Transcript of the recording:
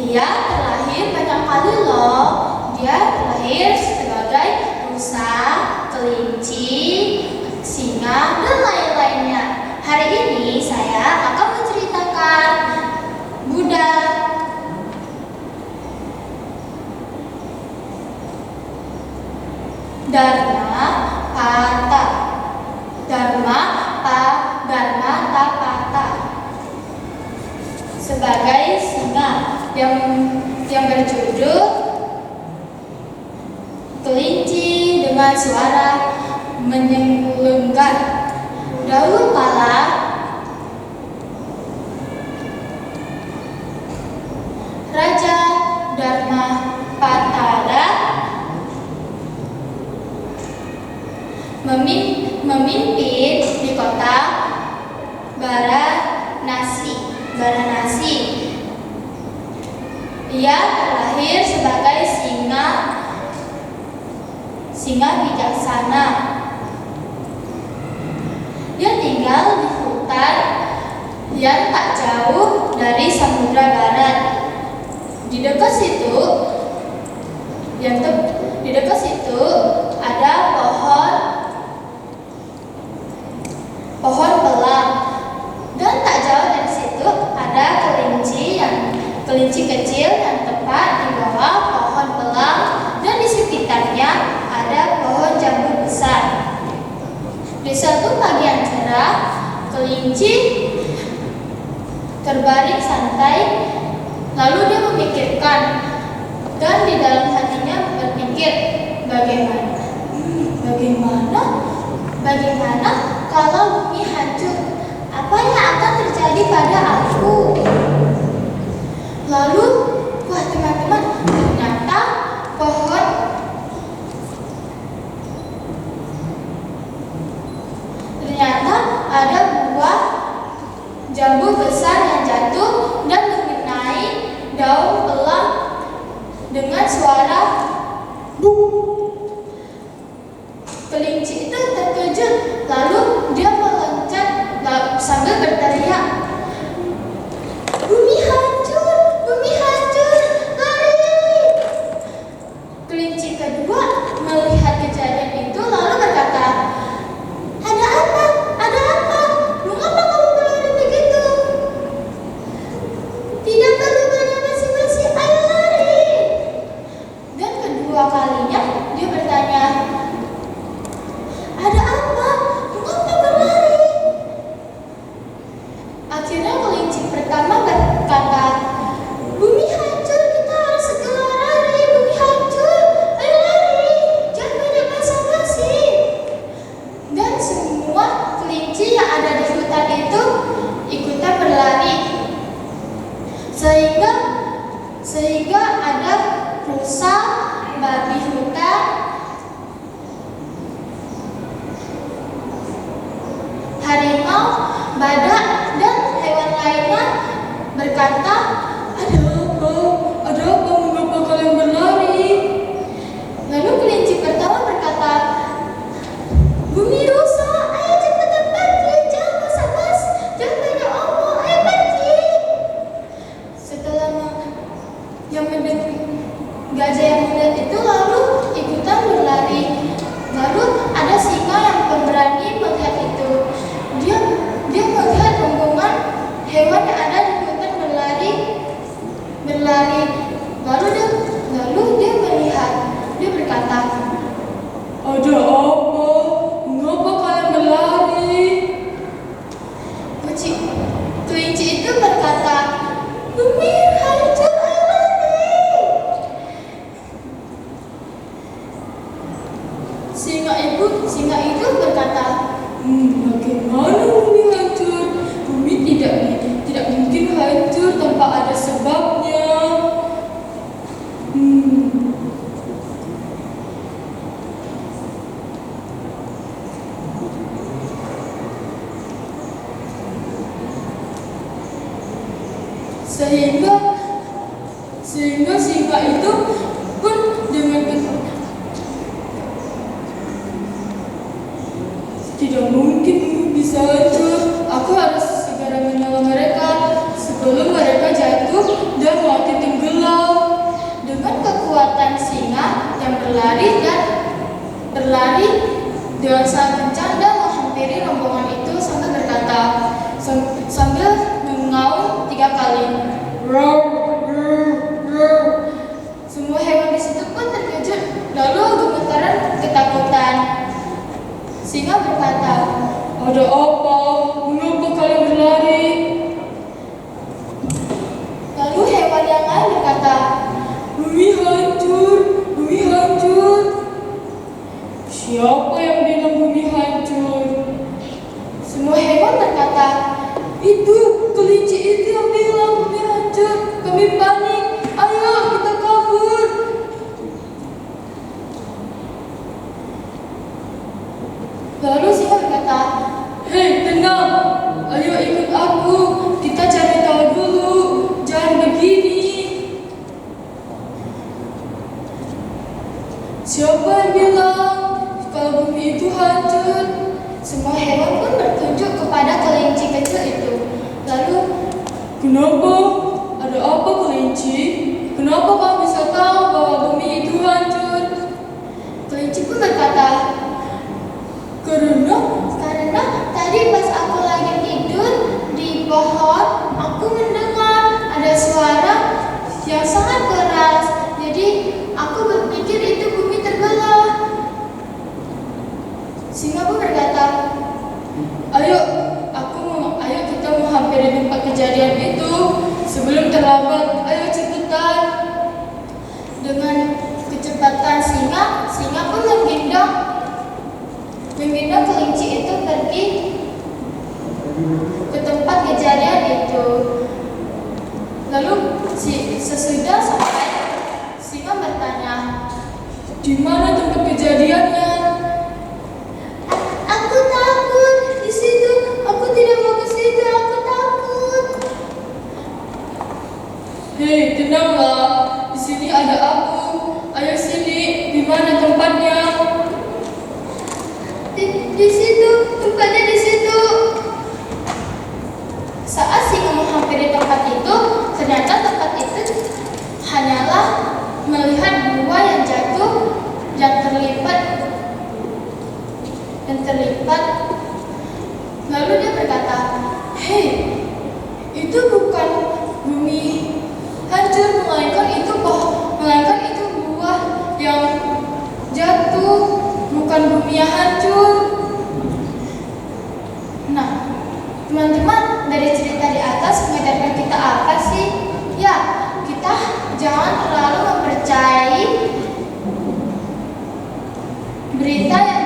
Dia terlahir banyak kali loh. Dia terlahir sebagai rusa, kelinci, singa, dan lain-lainnya. Hari ini saya akan menceritakan Buddha. Dharmapata sebagai singa yang berjudul kelinci dengan suara menyenggak. Dahulu kala Raja Dharmapata memimpin di kota Varanasi. Ia terlahir sebagai singa bijaksana. Dia tinggal di hutan yang tak jauh dari Samudra Barat. Di dekat situ ada pohon pelang, dan tak jauh dari situ ada kelinci kecil yang tepat di bawah pohon pelang, dan di sekitarnya ada pohon jambu besar. Di suatu pagi yang cerah, kelinci terbaring santai, lalu dia memikirkan, dan di dalam hatinya berpikir, bagaimana kalau bumi hancur? Apa yang akan terjadi pada aku? Lalu, wah teman-teman, ternyata ada buah jambu besar yang jatuh dan mengenai daun pelang dengan suara buk. Kelinci itu terkejut, lalu dia meloncat sambil berteriak, bumi hancur, lari! Kelinci kedua melihat kejadian itu lalu berkata, ada apa? Mengapa kamu berlari begitu? Tidak perlu banyak basa-basi, ayo lari! Dan kedua kalinya dia bertanya, ada apa? Mengapa berlari? Akhirnya kelinci pertama berkata, bumi hancur, kita harus segera lari, bumi hancur, ayo lari, jangan banyak basa-basi. Dan semua kelinci yang ada di hutan itu ikutan berlari, sehingga ada rusa, babi hutan, harimau, badak, dan hewan lainnya berkata, ada apa, mengapa kalian berlari? Lalu kelinci pertama berkata, bumi rusak, ayo cepetan pergi, jangan basa-basi, jangan banyak omong, ayo pergi. Setelah gajah yang melihat itu lalu ikutan berlari. Lalu ada singa yang pemberani melihat itu. Dia melihat rombongan hewan yang ada di hutan berlari. Lalu dia melihat. Dia berkata, ada apa? Mengapa kalian berlari? Kelinci itu berkata, bumi hancur, ayo lari! Singa itu berkata, bagaimana bumi hancur? Bumi tidak mungkin hancur tanpa ada sebabnya. Sehingga singa itu pun dengan tidak mungkin bisa hancur. Aku harus segera menolong mereka sebelum mereka jatuh dan mati tenggelam. berlari dengan sangat kencang dan menghampiri rombongan itu sambil mengaum 3 kali. Roar, roar, roar. Semua hewan di situ pun terkejut lalu gemetaran ketakutan. Singa berkata, "Ada apa? Mengapa kalian berlari?" Lalu hewan yang lain berkata, "Bumi hancur, bumi hancur." "Siapa yang bilang bumi hancur?" Semua hewan berkata, "Itu kelinci itu yang bilang bumi hancur. Kami panik. Ayo kita kabur." Lalu singa berkata, "Hei, tenang. Ayo ikut aku. Kita cari tahu dulu. Jangan begini." "Siapa yang bilang kalau bumi itu hancur?" Semua hewan pun bertunjuk kepada kelinci kecil itu. Lalu, "Kenapa? Ada apa kelinci? Kenapa kamu bisa tahu bahwa bumi itu hancur?" Kelinci pun berkata, Karena tadi pas aku lagi tidur di pohon, aku mendengar ada suara yang sangat keras. Jadi aku berpikir itu bumi terbelah." Singa pun berkata, Ayo kita menghampiri tempat kejadian itu sebelum terlambat. Ayo cepetan." Dengan kecepatan singa pun menggendong kelinci itu pergi ke tempat kejadian itu. Lalu sesudah sampai, singa bertanya, "Di mana tempat kejadiannya?" "Aku takut di situ. Aku tidak mau ke situ. Aku takut." "Hei, tenanglah. Di sini ada aku. Ayo sini. Di mana tempatnya?" Di situ. Tempatnya di situ." Saat singa menghampiri tempat itu, ternyata tempat itu hanyalah melihat buah yang jatuh dan terlipat. Lalu dia berkata, "Hei, itu bukan bumi hancur, melainkan itu buah yang jatuh, bukan bumi yang hancur." Nah, teman-teman, dari cerita di atas mengajarkan kita apa sih? Ya, kita jangan terlalu mempercayai berita yang